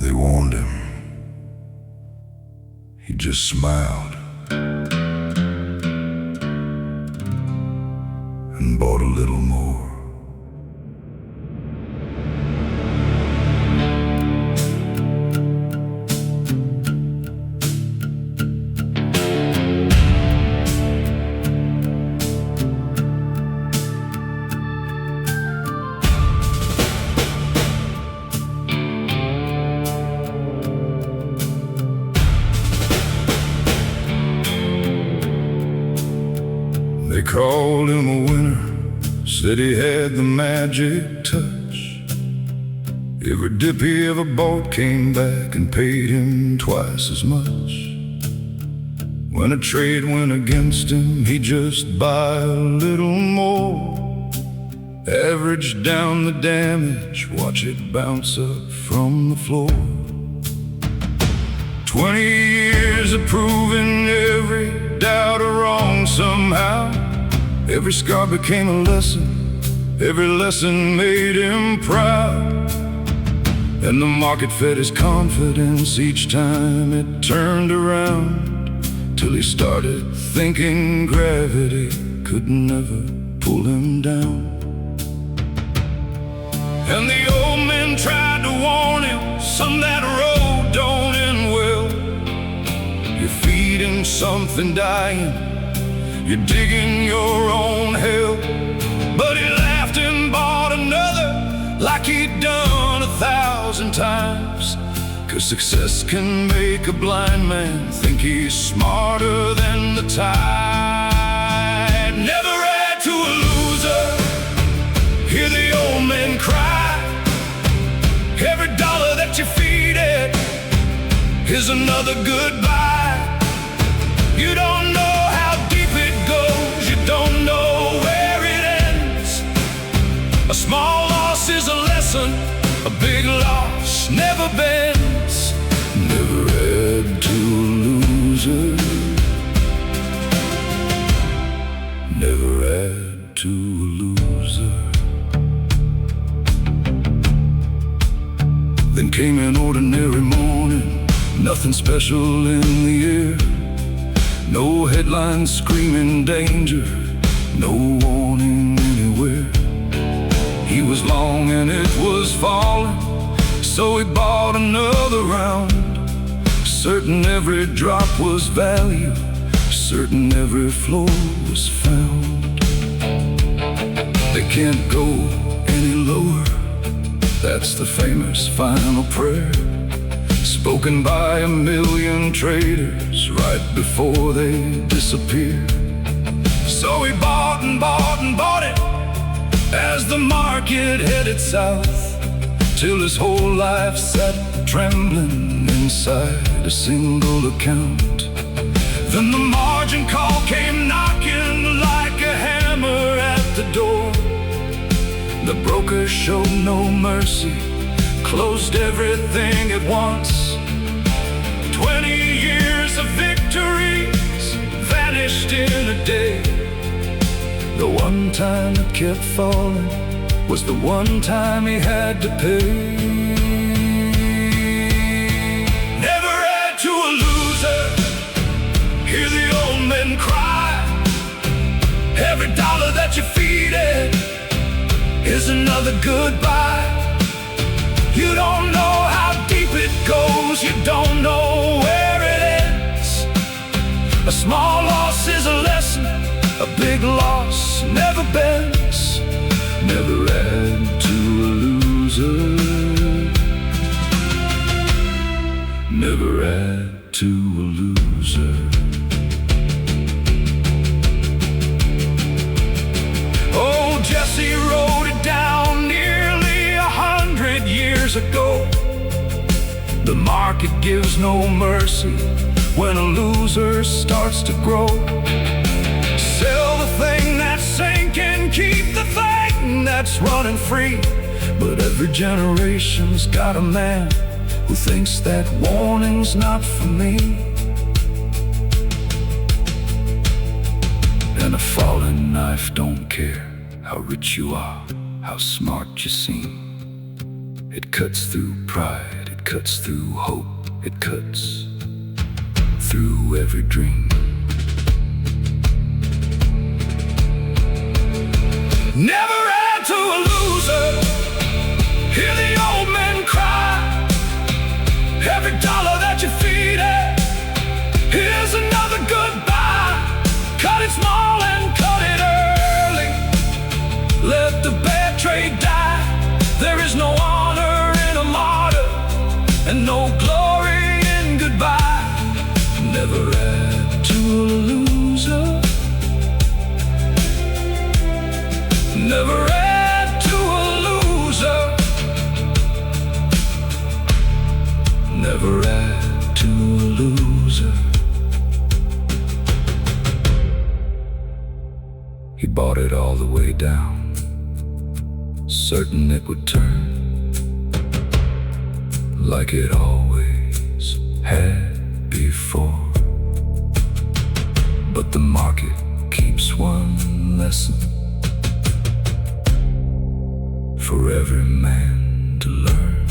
They warned him. He just smiled and bought a little more. They called him a winner, said he had the magic touch. Every dip he ever bought came back and paid him twice as much. When a trade went against him, he'd just buy a little more. Average down the damage, watch it bounce up from the floor. 20 years of proving every doubt wrong somehow. Every scar became a lesson, every lesson made him proud. And the market fed his confidence each time it turned around, till he started thinking gravity could never pull him down. And the old men tried to warn him, son, that road don't end well. You're feeding something dying, you're digging your own hell. But he laughed and bought another, like he'd done 1,000 times. 'Cause success can make a blind man think he's smarter than the tide. Never add to a loser, hear the old men cry. Every dollar that you feed it is another goodbye. You don't know how deep it goes, you don't know where it ends. A small loss is a lesson, a big loss never bends. Never add to a loser, never add to a loser. Then came an ordinary morning, nothing special in the air. No headlines screaming danger, no warning anywhere. He was long and it was falling, so he bought another round. Certain every drop was value, certain every floor was found. They can't go any lower, that's the famous final prayer, spoken by a million traders right before they disappear. So he bought and bought and bought it as the market headed south, till his whole life sat trembling inside a single account. Then the margin call came knocking like a hammer at the door. The broker showed no mercy, closed everything at once. 20 years of victories vanished in a day. The one time it kept falling was the one time he had to pay. Never add to a loser, hear the old men cry. Every dollar that you feed it is another goodbye. You don't know how deep it goes, you don't know where it ends. A small loss is a lesson, a big loss never bends. Never add to a loser, never add to a loser. Oh, Jesse wrote it down nearly 100 years ago. The market gives no mercy when a loser starts to grow. Sell the thing that's sinking, keep the thing that's running free. But every generation's got a man who thinks that warning's not for me. And a falling knife don't care how rich you are, how smart you seem. It cuts through pride, it It cuts through hope, it cuts through every dream. Never add to a loser. Hear the old men cry. Every dollar that you feed it, here's another goodbye. Cut it small and cut it early. Let the bad trade die. There is no honor in a martyr, and no glory in goodbye. Never add to a loser. Never add to a loser. Never add to a loser. He bought it all the way down, certain it would turn like it always had before. But the market keeps one lesson for every man to learn.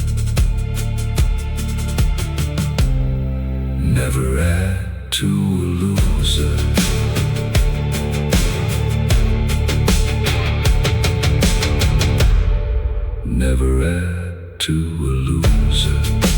Never add to a loser. Never add to a loser.